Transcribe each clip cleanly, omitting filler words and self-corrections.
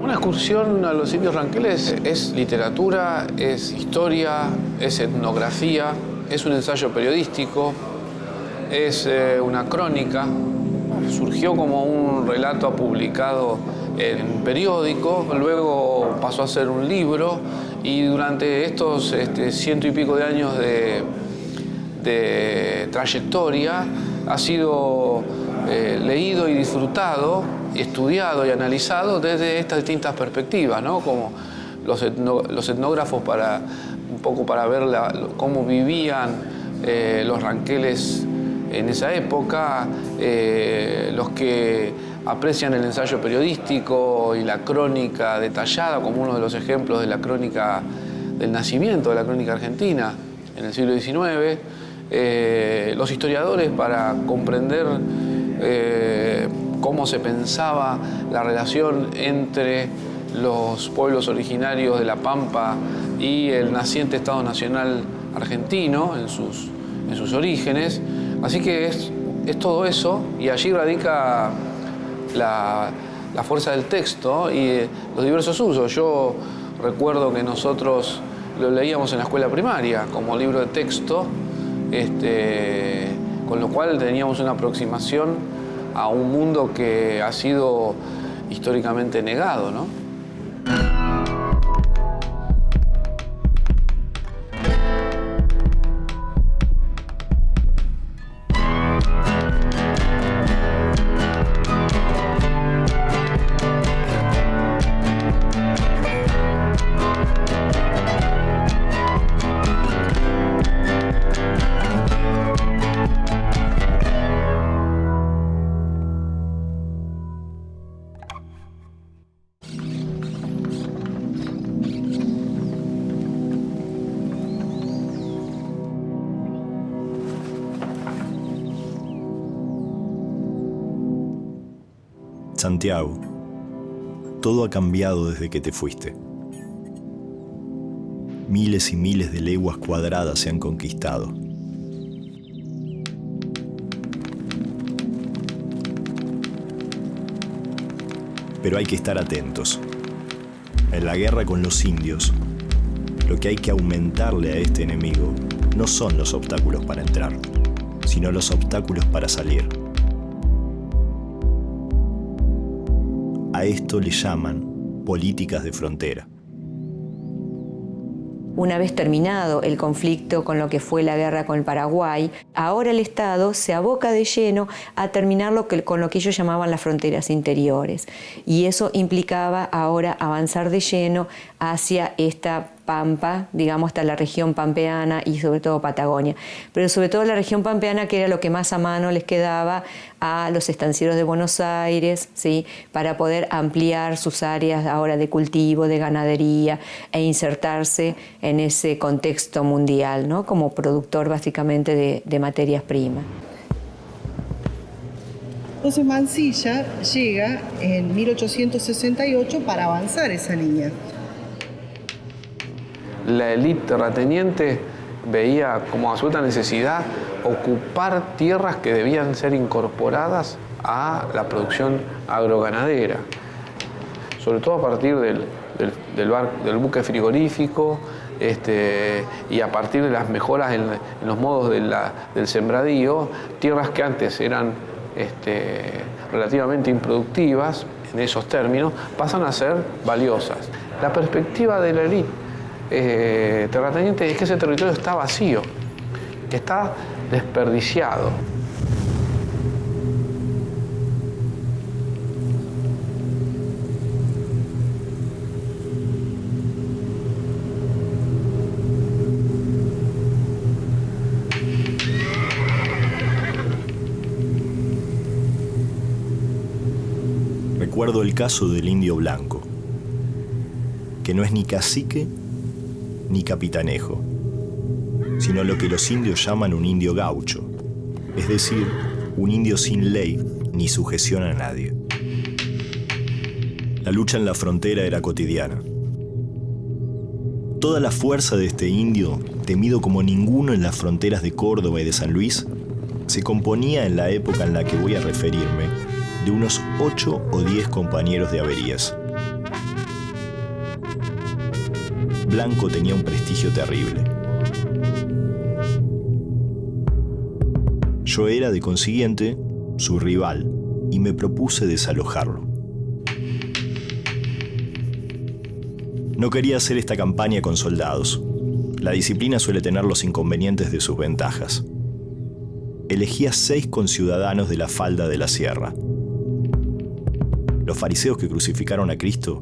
Una excursión a los indios ranqueles es literatura, es historia, es etnografía, es un ensayo periodístico, es una crónica. Surgió como un relato publicado en periódico, luego pasó a ser un libro y durante estos 100 y pico de años de trayectoria ha sido leído y disfrutado, estudiado y analizado desde estas distintas perspectivas, ¿no? Como los etnógrafos un poco para ver cómo vivían los ranqueles en esa época, los que aprecian el ensayo periodístico y la crónica detallada como uno de los ejemplos de la crónica del nacimiento de la crónica argentina en el siglo XIX, los historiadores para comprender cómo se pensaba la relación entre los pueblos originarios de La Pampa y el naciente Estado Nacional argentino en sus orígenes. Así que es todo eso, y allí radica la fuerza del texto y los diversos usos. Yo recuerdo que nosotros lo leíamos en la escuela primaria como libro de texto, con lo cual teníamos una aproximación a un mundo que ha sido históricamente negado, ¿no? Santiago, todo ha cambiado desde que te fuiste. Miles y miles de leguas cuadradas se han conquistado. Pero hay que estar atentos. En la guerra con los indios, lo que hay que aumentarle a este enemigo no son los obstáculos para entrar, sino los obstáculos para salir. A esto le llaman políticas de frontera. Una vez terminado el conflicto con lo que fue la guerra con el Paraguay, ahora el Estado se aboca de lleno a terminar con lo que ellos llamaban las fronteras interiores. Y eso implicaba ahora avanzar de lleno hacia esta Pampa, digamos, hasta la región pampeana y sobre todo Patagonia. Pero sobre todo la región pampeana, que era lo que más a mano les quedaba a los estancieros de Buenos Aires, ¿sí? Para poder ampliar sus áreas ahora de cultivo, de ganadería e insertarse en ese contexto mundial, ¿no? Como productor básicamente de materias primas. Entonces Mansilla llega en 1868 para avanzar esa línea. La élite terrateniente veía como absoluta necesidad ocupar tierras que debían ser incorporadas a la producción agroganadera, sobre todo a partir del buque frigorífico, y a partir de las mejoras en los modos del sembradío, tierras que antes eran relativamente improductivas en esos términos, pasan a ser valiosas. La perspectiva de la élite terrateniente es que ese territorio está vacío, que está desperdiciado. Recuerdo el caso del indio blanco, que no es ni cacique ni capitanejo, sino lo que los indios llaman un indio gaucho, es decir, un indio sin ley ni sujeción a nadie. La lucha en la frontera era cotidiana. Toda la fuerza de este indio, temido como ninguno en las fronteras de Córdoba y de San Luis, se componía en la época en la que voy a referirme de unos 8 o 10 compañeros de averías. Blanco tenía un prestigio terrible. Yo era, de consiguiente, su rival y me propuse desalojarlo. No quería hacer esta campaña con soldados. La disciplina suele tener los inconvenientes de sus ventajas. Elegí a 6 conciudadanos de la falda de la sierra. Los fariseos que crucificaron a Cristo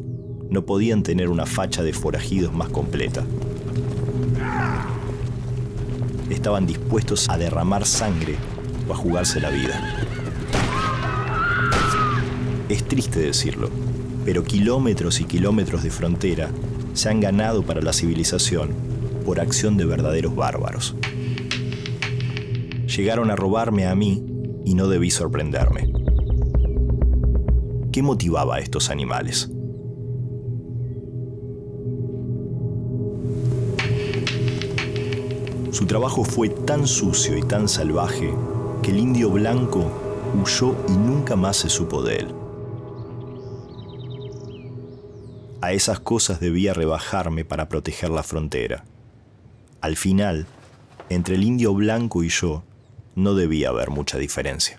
no podían tener una facha de forajidos más completa. Estaban dispuestos a derramar sangre o a jugarse la vida. Es triste decirlo, pero kilómetros y kilómetros de frontera se han ganado para la civilización por acción de verdaderos bárbaros. Llegaron a robarme a mí y no debí sorprenderme. ¿Qué motivaba a estos animales? Su trabajo fue tan sucio y tan salvaje que el indio blanco huyó y nunca más se supo de él. A esas cosas debía rebajarme para proteger la frontera. Al final, entre el indio blanco y yo, no debía haber mucha diferencia.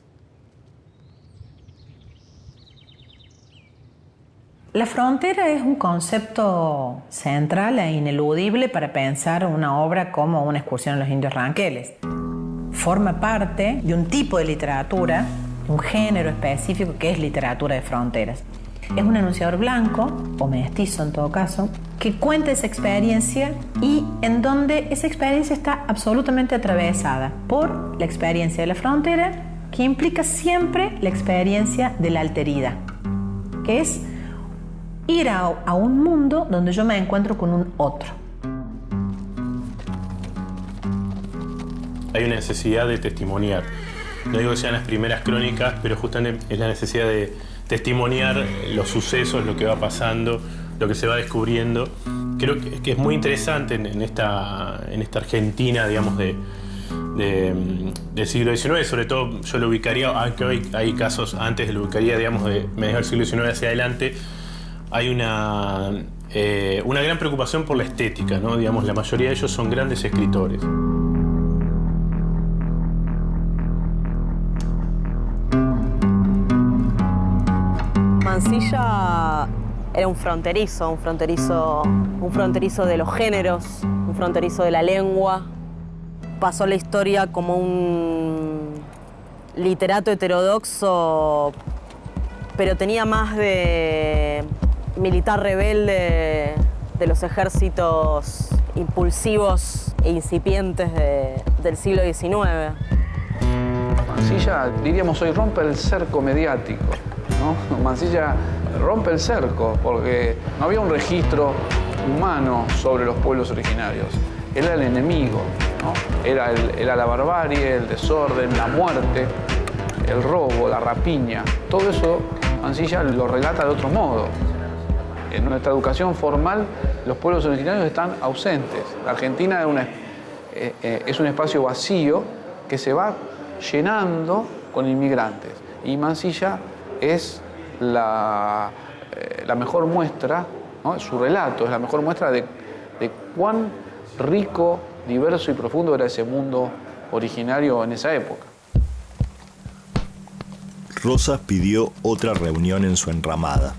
La frontera es un concepto central e ineludible para pensar una obra como Una excursión a los indios ranqueles. Forma parte de un tipo de literatura, un género específico que es literatura de fronteras. Es un enunciador blanco, o mestizo en todo caso, que cuenta esa experiencia y en donde esa experiencia está absolutamente atravesada por la experiencia de la frontera, que implica siempre la experiencia de la alteridad, que es ir a un mundo donde yo me encuentro con un otro. Hay una necesidad de testimoniar. No digo que sean las primeras crónicas, pero justamente es la necesidad de testimoniar los sucesos, lo que va pasando, lo que se va descubriendo. Creo que es muy interesante en esta Argentina, digamos, del siglo XIX, sobre todo yo lo ubicaría, aunque hoy hay casos antes, lo ubicaría, digamos, de mediados del siglo XIX hacia adelante. Hay una gran preocupación por la estética, ¿no? Digamos, la mayoría de ellos son grandes escritores. Mansilla era un fronterizo de los géneros, un fronterizo de la lengua. Pasó la historia como un literato heterodoxo, pero tenía más de militar rebelde de los ejércitos impulsivos e incipientes del siglo XIX. Mansilla, diríamos hoy, rompe el cerco mediático, ¿no? Mansilla rompe el cerco porque no había un registro humano sobre los pueblos originarios. Él era el enemigo, ¿no? Era la barbarie, el desorden, la muerte, el robo, la rapiña. Todo eso Mansilla lo relata de otro modo. En nuestra educación formal, los pueblos originarios están ausentes. La Argentina es un espacio vacío que se va llenando con inmigrantes. Y Mansilla es la mejor muestra, ¿no? Su relato es la mejor muestra de cuán rico, diverso y profundo era ese mundo originario en esa época. Rosas pidió otra reunión en su enramada.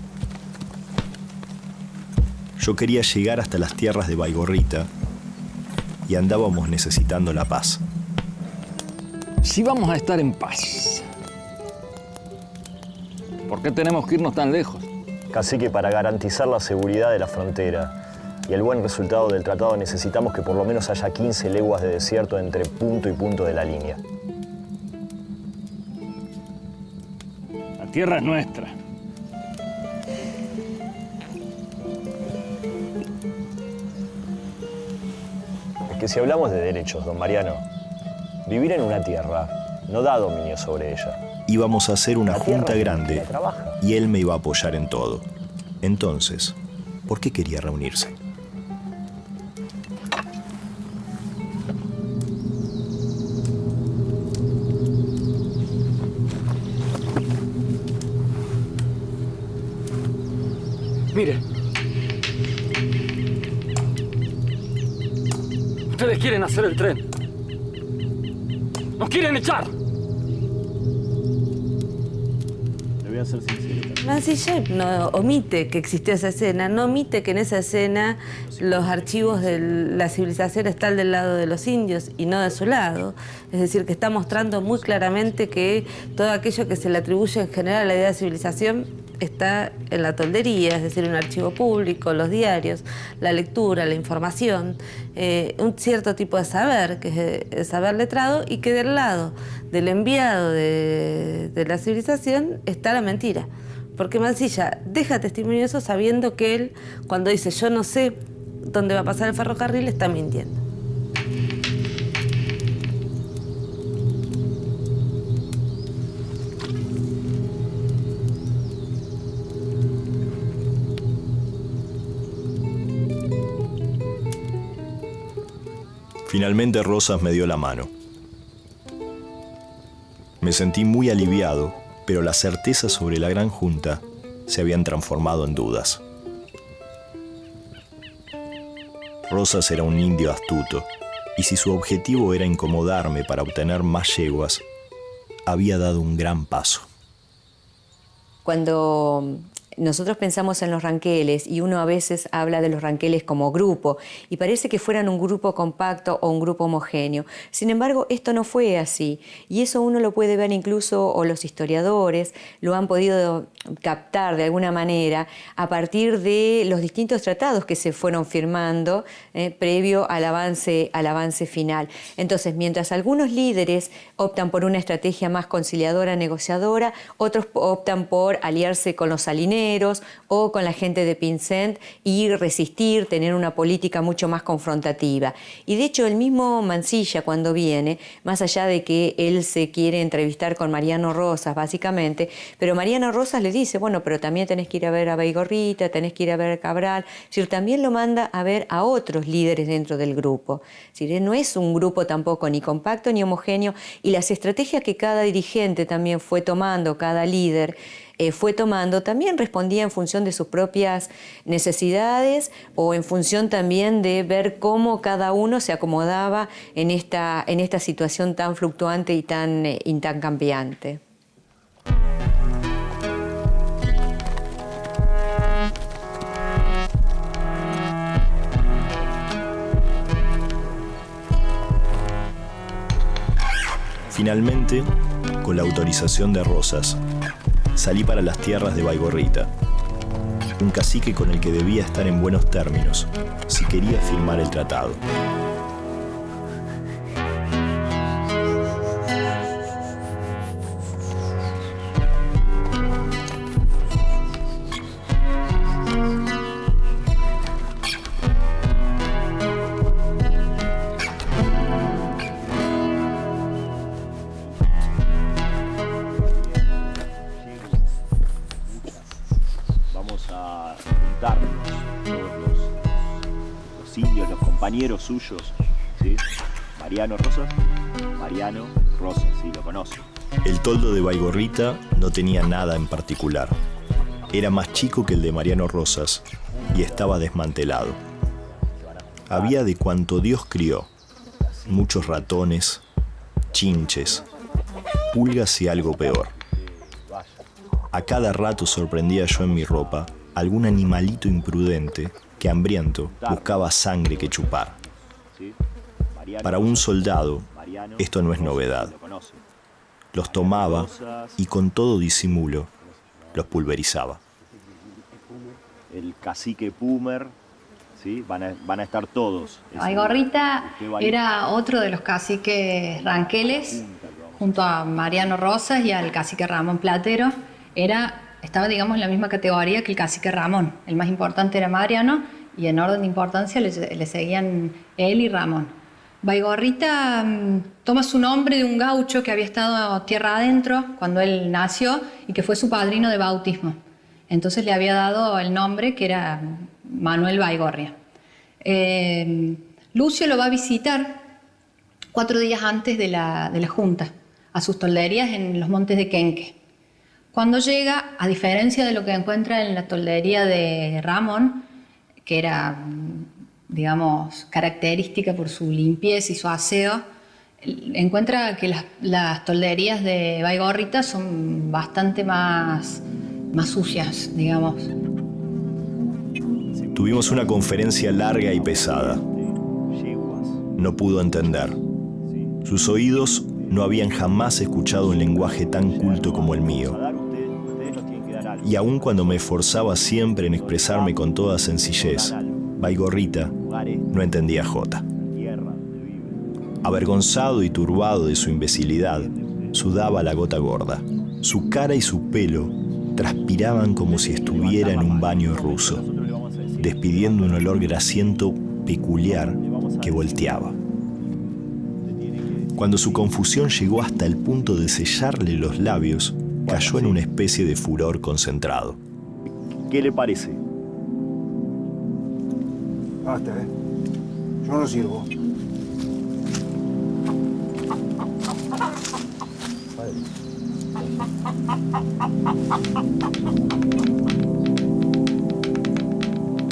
Yo quería llegar hasta las tierras de Baigorrita y andábamos necesitando la paz. Si vamos a estar en paz, ¿por qué tenemos que irnos tan lejos? Cacique, para garantizar la seguridad de la frontera y el buen resultado del tratado necesitamos que por lo menos haya 15 leguas de desierto entre punto y punto de la línea. La tierra es nuestra. Es que si hablamos de derechos, don Mariano, vivir en una tierra no da dominio sobre ella. Íbamos a hacer una junta grande y él me iba a apoyar en todo. Entonces, ¿por qué quería reunirse? Mire. Ustedes quieren hacer el tren. ¡Nos quieren echar! Le voy a ser sincero. Mansilla no omite que existió esa escena, no omite que en esa escena los archivos de la civilización están del lado de los indios y no de su lado. Es decir, que está mostrando muy claramente que todo aquello que se le atribuye en general a la idea de civilización está en la toldería, es decir, un archivo público, los diarios, la lectura, la información, un cierto tipo de saber, que es el saber letrado, y que del lado del enviado de la civilización está la mentira. Porque Mansilla deja testimonio eso sabiendo que él, cuando dice yo no sé dónde va a pasar el ferrocarril, está mintiendo. Finalmente Rosas me dio la mano. Me sentí muy aliviado, pero las certezas sobre la gran junta se habían transformado en dudas. Rosas era un indio astuto, y si su objetivo era incomodarme para obtener más yeguas, había dado un gran paso. Cuando nosotros pensamos en los ranqueles y uno a veces habla de los ranqueles como grupo y parece que fueran un grupo compacto o un grupo homogéneo. Sin embargo, esto no fue así y eso uno lo puede ver incluso, o los historiadores lo han podido captar de alguna manera a partir de los distintos tratados que se fueron firmando previo al avance final. Entonces, mientras algunos líderes optan por una estrategia más conciliadora, negociadora, otros optan por aliarse con los salineros o con la gente de Pinsent y resistir, tener una política mucho más confrontativa. Y de hecho el mismo Mansilla cuando viene, más allá de que él se quiere entrevistar con Mariano Rosas básicamente, pero Mariano Rosas le dice, bueno, pero también tenés que ir a ver a Baigorrita, tenés que ir a ver a Cabral, es decir, también lo manda a ver a otros líderes dentro del grupo. Es decir, no es un grupo tampoco ni compacto ni homogéneo y las estrategias que cada dirigente también fue tomando, cada líder, fue tomando, también respondía en función de sus propias necesidades o en función también de ver cómo cada uno se acomodaba en esta situación tan fluctuante y tan cambiante. Finalmente, con la autorización de Rosas, salí para las tierras de Baigorrita, un cacique con el que debía estar en buenos términos si quería firmar el tratado. Suyos, ¿sí? Mariano Rosas. Mariano Rosas, sí, lo conoce. El toldo de Baigorrita no tenía nada en particular. Era más chico que el de Mariano Rosas y estaba desmantelado. Había de cuanto Dios crió: muchos ratones, chinches, pulgas y algo peor. A cada rato sorprendía yo en mi ropa algún animalito imprudente que, hambriento, buscaba sangre que chupar. Para un soldado, esto no es novedad. Los tomaba y con todo disimulo los pulverizaba. El cacique Pumer, ¿sí? Van a estar todos. Baigorrita era otro de los caciques ranqueles, junto a Mariano Rosas y al cacique Ramón Platero. Estaba, digamos, en la misma categoría que el cacique Ramón. El más importante era Mariano y en orden de importancia le seguían él y Ramón. Baigorrita toma su nombre de un gaucho que había estado tierra adentro cuando él nació y que fue su padrino de bautismo. Entonces le había dado el nombre que era Manuel Baigorria. Lucio lo va a visitar 4 días antes de la junta, a sus tolderías en los montes de Quenque. Cuando llega, a diferencia de lo que encuentra en la toldería de Ramón, que era, digamos, característica por su limpieza y su aseo, encuentra que las tolderías de Baigorrita son bastante más sucias, digamos. Tuvimos una conferencia larga y pesada. No pudo entender. Sus oídos no habían jamás escuchado un lenguaje tan culto como el mío. Y aun cuando me esforzaba siempre en expresarme con toda sencillez, Baigorrita no entendía jota. Avergonzado y turbado de su imbecilidad, sudaba la gota gorda. Su cara y su pelo transpiraban como si estuviera en un baño ruso, despidiendo un olor grasiento peculiar que volteaba. Cuando su confusión llegó hasta el punto de sellarle los labios, cayó en una especie de furor concentrado. ¿Qué le parece? Basta, yo no sirvo.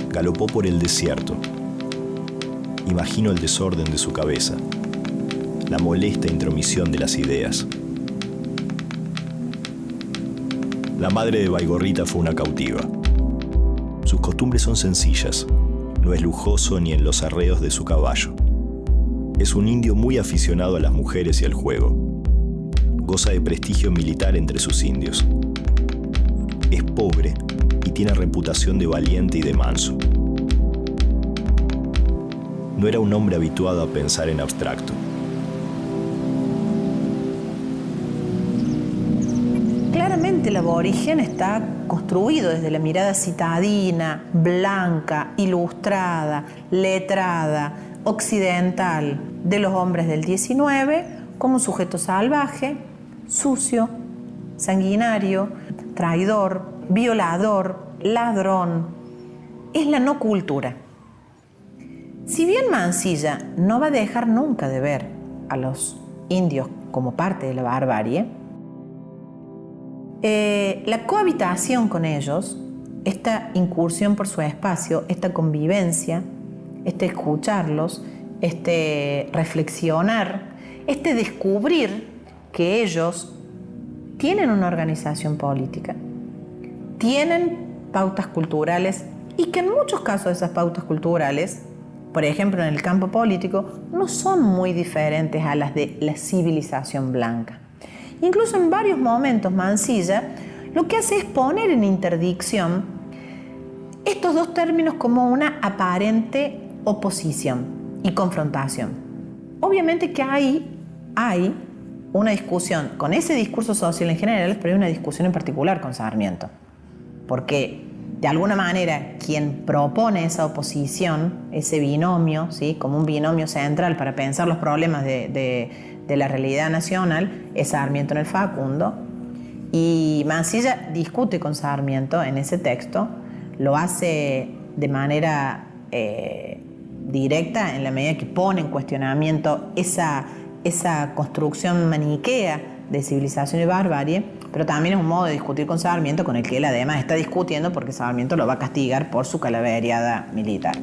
Galopó por el desierto. Imagino el desorden de su cabeza, la molesta intromisión de las ideas. La madre de Baigorrita fue una cautiva. Sus costumbres son sencillas. No es lujoso ni en los arreos de su caballo. Es un indio muy aficionado a las mujeres y al juego. Goza de prestigio militar entre sus indios. Es pobre y tiene reputación de valiente y de manso. No era un hombre habituado a pensar en abstracto. Claramente el aborigen está construido desde la mirada citadina, blanca, ilustrada, letrada, occidental de los hombres del 19 como un sujeto salvaje, sucio, sanguinario, traidor, violador, ladrón. Es la no cultura. Si bien Mansilla no va a dejar nunca de ver a los indios como parte de la barbarie, la cohabitación con ellos, esta incursión por su espacio, esta convivencia, este escucharlos, este reflexionar, este descubrir que ellos tienen una organización política, tienen pautas culturales y que en muchos casos esas pautas culturales, por ejemplo en el campo político, no son muy diferentes a las de la civilización blanca. Incluso en varios momentos Mansilla lo que hace es poner en interdicción estos dos términos como una aparente oposición y confrontación. Obviamente que hay una discusión con ese discurso social en general, pero hay una discusión en particular con Sarmiento. Porque de alguna manera quien propone esa oposición, ese binomio, ¿sí? Como un binomio central para pensar los problemas de la realidad nacional, es Sarmiento en el Facundo. Y Mansilla discute con Sarmiento en ese texto, lo hace de manera directa en la medida que pone en cuestionamiento esa construcción maniquea de civilización y barbarie, pero también es un modo de discutir con Sarmiento, con el que él además está discutiendo porque Sarmiento lo va a castigar por su calaveriada militar.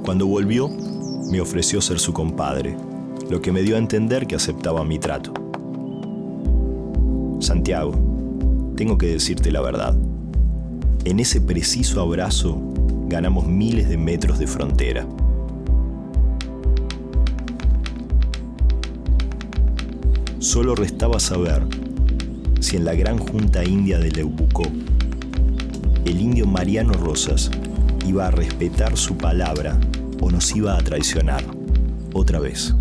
Cuando volvió, me ofreció ser su compadre, lo que me dio a entender que aceptaba mi trato. Santiago, tengo que decirte la verdad. En ese preciso abrazo ganamos miles de metros de frontera. Solo restaba saber si en la gran junta india de Leubucó, el indio Mariano Rosas iba a respetar su palabra o nos iba a traicionar otra vez.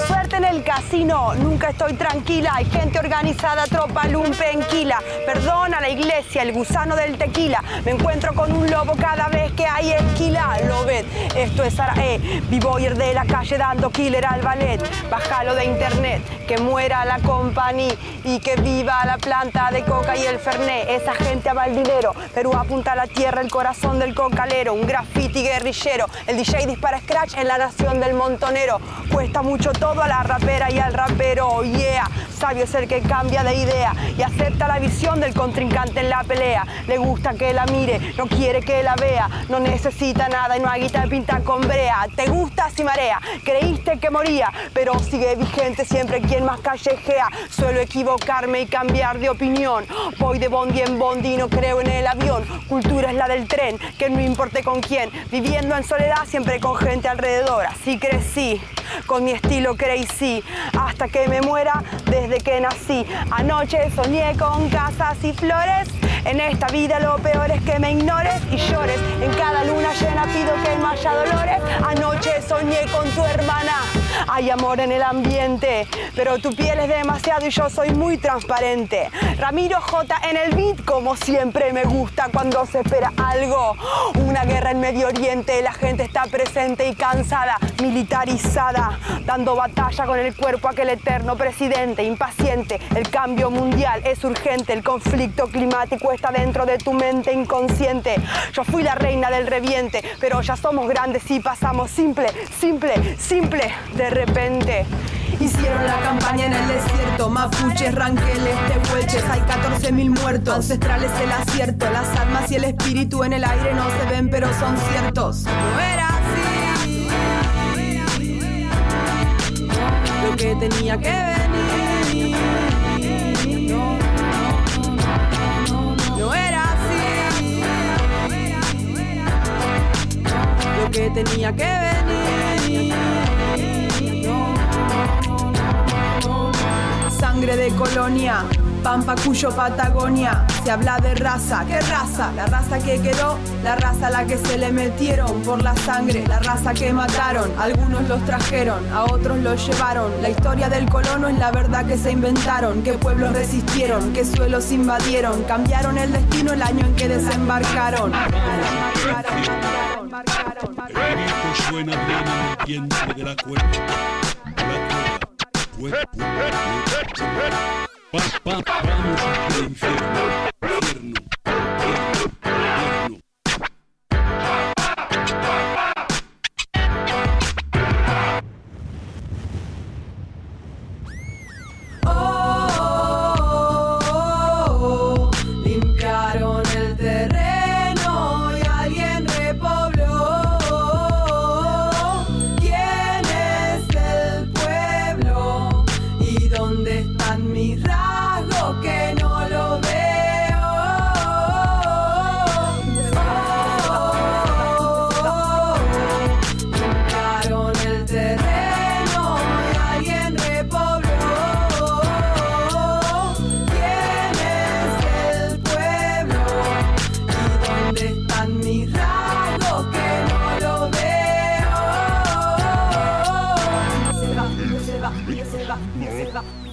Suerte en el casino, nunca estoy tranquila. Hay gente organizada, tropa lumpenquila. Perdona la iglesia, el gusano del tequila. Me encuentro con un lobo cada vez que hay esquila. Lo ves, esto es Araé, B-boyer de la calle dando killer al ballet. Bájalo de internet, que muera la compañía y que viva la planta de coca y el fernet. Esa gente ama el dinero, Perú apunta a la tierra, el corazón del cocalero. Un graffiti guerrillero, el DJ dispara scratch en la nación del montonero. Cuesta mucho todo a la rapera y al rapero, oh yeah. Sabio es el que cambia de idea y acepta la visión del contrincante en la pelea. Le gusta que la mire, no quiere que la vea. No necesita nada y no agita de pinta con brea. Te gusta si marea, creíste que moría, pero sigue vigente siempre quien más callejea. Suelo equivocarme y cambiar de opinión. Voy de bondi en bondi y no creo en el avión. Cultura es la del tren, que no importe con quién. Viviendo en soledad siempre con gente alrededor. Así crecí, con mi estilo crazy, hasta que me muera desde que nací. Anoche soñé con casas y flores. En esta vida lo peor es que me ignores y llores. En cada luna llena pido que no haya dolores. Anoche soñé con tu hermana. Hay amor en el ambiente, pero tu piel es demasiado y yo soy muy transparente. Ramiro J en el beat, como siempre me gusta cuando se espera algo. Una guerra en Medio Oriente, la gente está presente y cansada, militarizada, dando batalla con el cuerpo aquel eterno presidente. Impaciente, el cambio mundial es urgente, el conflicto climático está dentro de tu mente inconsciente. Yo fui la reina del reviente, pero ya somos grandes y pasamos simple de repente. Hicieron la campaña en el desierto, mapuches, ranqueles, tehuelches, hay 14.000 muertos. Ancestrales el acierto, las almas y el espíritu en el aire no se ven pero son ciertos. No era así, lo que tenía que venir. No era así, lo que tenía que venir. Sangre de colonia, Pampa, Cuyo, Patagonia. Se habla de raza, ¿qué raza? La raza que quedó, la raza a la que se le metieron por la sangre, la raza que mataron. Algunos los trajeron, a otros los llevaron. La historia del colono es la verdad que se inventaron. ¿Qué pueblos resistieron? ¿Qué suelos invadieron? Cambiaron el destino el año en que desembarcaron. Suena bien en el vientre de la cueva. Vamos al infierno, infierno. Limpiaron el terreno y alguien repobló. ¿Quién es el pueblo? ¿Y dónde están mis rasgos que no lo veo? están mis rasgos que no lo veo. Se va, se va, se va, se va.